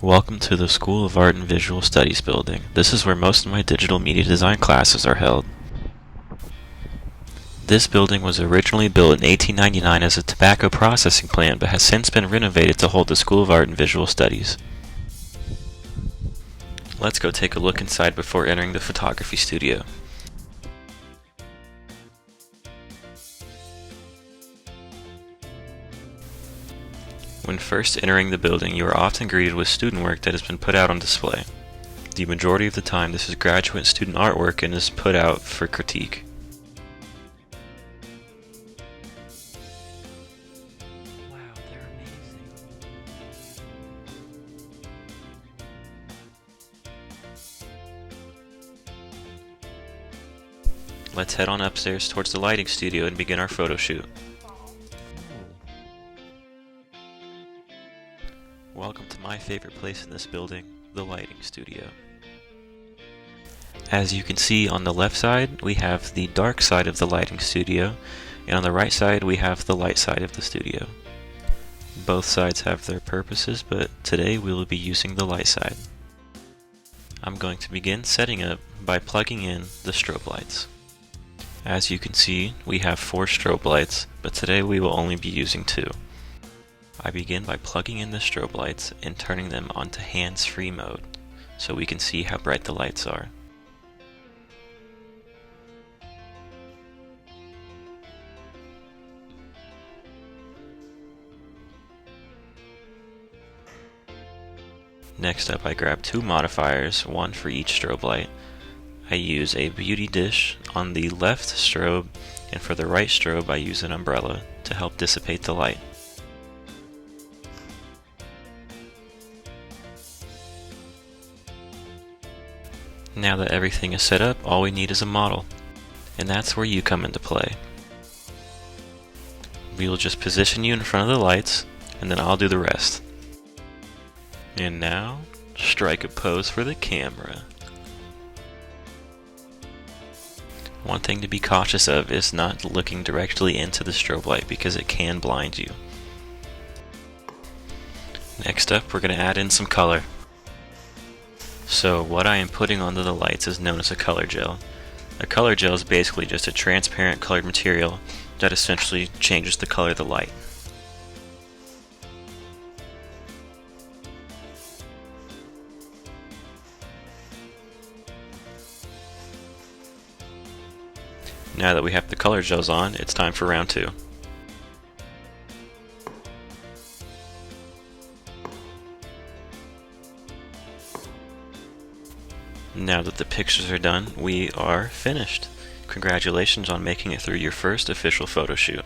Welcome to the School of Art and Visual Studies building. This is where most of my digital media design classes are held. This building was originally built in 1899 as a tobacco processing plant but has since been renovated to hold the School of Art and Visual Studies. Let's go take a look inside before entering the photography studio. When first entering the building, you are often greeted with student work that has been put out on display. The majority of the time, this is graduate student artwork and is put out for critique. Wow, they're amazing. Let's head on upstairs towards the lighting studio and begin our photo shoot. Welcome to my favorite place in this building, the lighting studio. As you can see on the left side, we have the dark side of the lighting studio, and on the right side we have the light side of the studio. Both sides have their purposes, but today we will be using the light side. I'm going to begin setting up by plugging in the strobe lights. As you can see, we have 4 strobe lights, but today we will only be using 2. I begin by plugging in the strobe lights and turning them onto hands-free mode so we can see how bright the lights are. Next up, I grab 2 modifiers, one for each strobe light. I use a beauty dish on the left strobe, and for the right strobe I use an umbrella to help dissipate the light. Now that everything is set up, all we need is a model, and that's where you come into play. We will just position you in front of the lights, and then I'll do the rest. And now, strike a pose for the camera. One thing to be cautious of is not looking directly into the strobe light because it can blind you. Next up, we're going to add in some color. So what I am putting onto the lights is known as a color gel. A color gel is basically just a transparent colored material that essentially changes the color of the light. Now that we have the color gels on, it's time for round 2. Now that the pictures are done, we are finished. Congratulations on making it through your first official photo shoot.